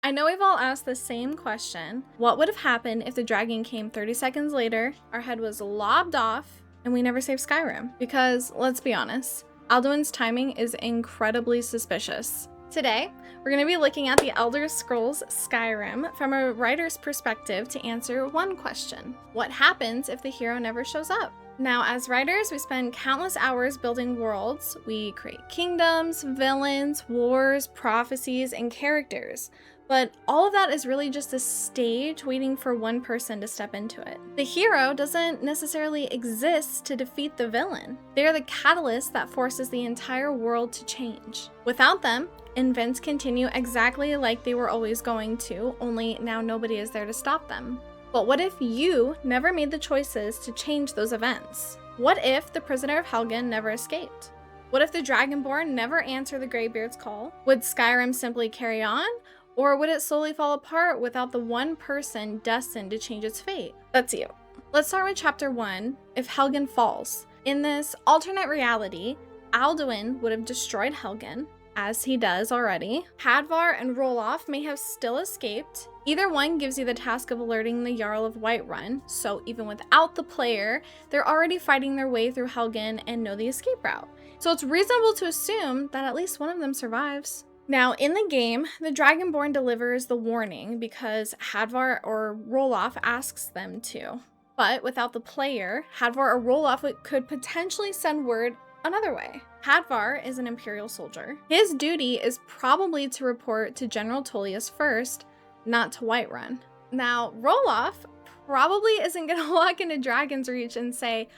I know we've all asked the same question. What would have happened if the dragon came 30 seconds later, our head was lobbed off, and we never saved Skyrim? Because, let's be honest, Alduin's timing is incredibly suspicious. Today, we're going to be looking at the Elder Scrolls Skyrim from a writer's perspective to answer one question. What happens if the hero never shows up? Now, as writers, we spend countless hours building worlds. We create kingdoms, villains, wars, prophecies, and characters. But all of that is really just a stage waiting for one person to step into it. The hero doesn't necessarily exist to defeat the villain. They are the catalyst that forces the entire world to change. Without them, events continue exactly like they were always going to, only now nobody is there to stop them. But what if you never made the choices to change those events? What if the prisoner of Helgen never escaped? What if the Dragonborn never answered the Greybeards' call? Would Skyrim simply carry on? Or would it slowly fall apart without the one person destined to change its fate? That's you. Let's start with Chapter 1, If Helgen Falls. In this alternate reality, Alduin would have destroyed Helgen, as he does already. Hadvar and Roloff may have still escaped. Either one gives you the task of alerting the Jarl of Whiterun, so even without the player, they're already fighting their way through Helgen and know the escape route. So it's reasonable to assume that at least one of them survives. Now, in the game, the Dragonborn delivers the warning because Hadvar or Roloff asks them to. But without the player, Hadvar or Roloff could potentially send word another way. Hadvar is an Imperial soldier. His duty is probably to report to General Tullius first, not to Whiterun. Now, Roloff probably isn't going to walk into Dragon's Reach and say,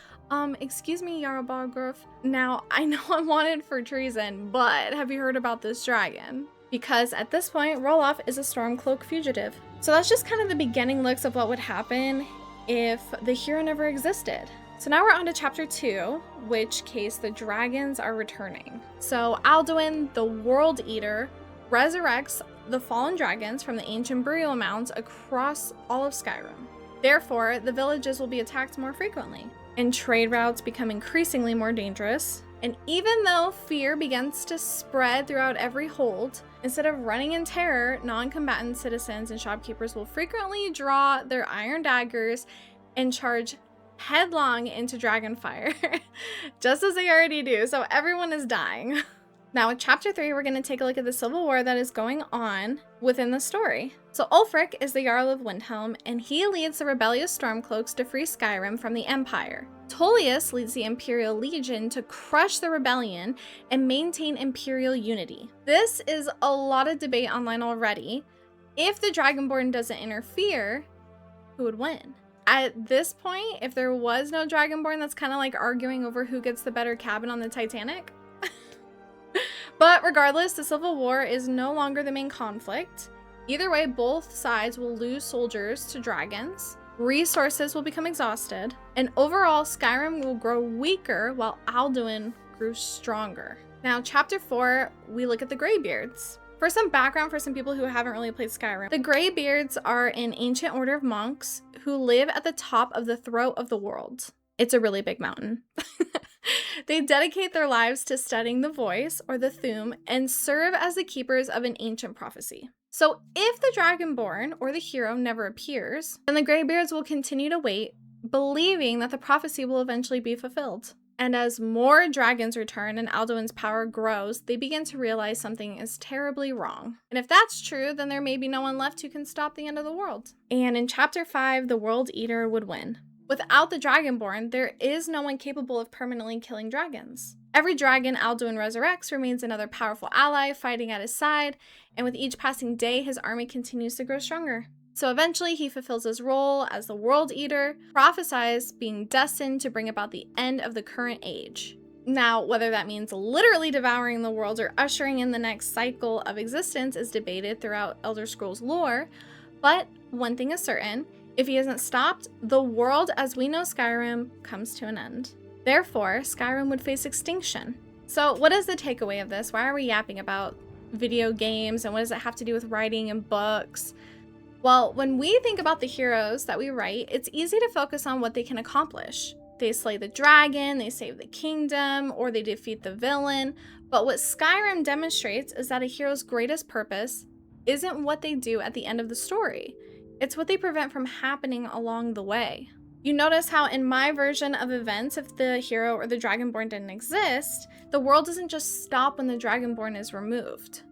excuse me, Jarl Balgruuf. Now, I know I'm wanted for treason, but have you heard about this dragon? Because at this point, Roloff is a Stormcloak fugitive. So that's just kind of the beginning looks of what would happen if the hero never existed. So now we're on to Chapter 2, which case the dragons are returning. So Alduin, the World Eater, resurrects the fallen dragons from the ancient burial mounds across all of Skyrim. Therefore, the villages will be attacked more frequently, and trade routes become increasingly more dangerous. And even though fear begins to spread throughout every hold, instead of running in terror, non-combatant citizens and shopkeepers will frequently draw their iron daggers and charge headlong into Dragonfire, just as they already do, so everyone is dying. Now, with Chapter 3, we're going to take a look at the civil war that is going on within the story. So Ulfric is the Jarl of Windhelm, and he leads the rebellious Stormcloaks to free Skyrim from the Empire. Tullius leads the Imperial Legion to crush the rebellion and maintain Imperial unity. This is a lot of debate online already. If the Dragonborn doesn't interfere, who would win? At this point, if there was no Dragonborn, that's kind of like arguing over who gets the better cabin on the Titanic. But regardless, the Civil War is no longer the main conflict. Either way, both sides will lose soldiers to dragons, resources will become exhausted, and overall Skyrim will grow weaker while Alduin grew stronger. Now, Chapter 4, we look at the Greybeards. For some background for some people who haven't really played Skyrim, the Greybeards are an ancient order of monks who live at the top of the throat of the world. It's a really big mountain. They dedicate their lives to studying the voice, or the Thu'um, and serve as the keepers of an ancient prophecy. So if the Dragonborn, or the hero, never appears, then the Greybeards will continue to wait, believing that the prophecy will eventually be fulfilled. And as more dragons return and Alduin's power grows, they begin to realize something is terribly wrong. And if that's true, then there may be no one left who can stop the end of the world. And in Chapter 5, the World Eater would win. Without the Dragonborn, there is no one capable of permanently killing dragons. Every dragon Alduin resurrects remains another powerful ally fighting at his side, and with each passing day, his army continues to grow stronger. So eventually, he fulfills his role as the World Eater, prophesies being destined to bring about the end of the current age. Now, whether that means literally devouring the world or ushering in the next cycle of existence is debated throughout Elder Scrolls lore, but one thing is certain: if he isn't stopped, the world as we know Skyrim comes to an end. Therefore, Skyrim would face extinction. So what is the takeaway of this? Why are we yapping about video games, and what does it have to do with writing and books? Well, when we think about the heroes that we write, it's easy to focus on what they can accomplish. They slay the dragon, they save the kingdom, or they defeat the villain. But what Skyrim demonstrates is that a hero's greatest purpose isn't what they do at the end of the story. It's what they prevent from happening along the way. You notice how in my version of events, if the hero or the Dragonborn didn't exist, the world doesn't just stop when the Dragonborn is removed.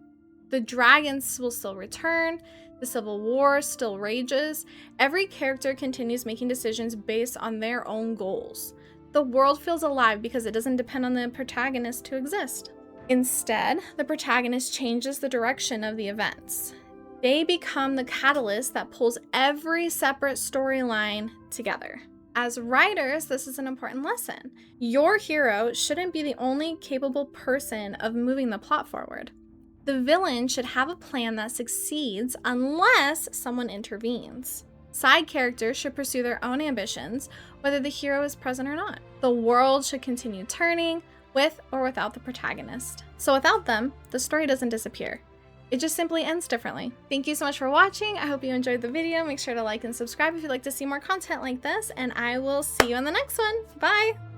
The dragons will still return, the civil war still rages, every character continues making decisions based on their own goals. The world feels alive because it doesn't depend on the protagonist to exist. Instead, the protagonist changes the direction of the events. They become the catalyst that pulls every separate storyline together. As writers, this is an important lesson. Your hero shouldn't be the only capable person of moving the plot forward. The villain should have a plan that succeeds unless someone intervenes. Side characters should pursue their own ambitions, whether the hero is present or not. The world should continue turning, with or without the protagonist. So without them, the story doesn't disappear. It just simply ends differently. Thank you so much for watching. I hope you enjoyed the video. Make sure to like and subscribe if you'd like to see more content like this, and I will see you in the next one. Bye!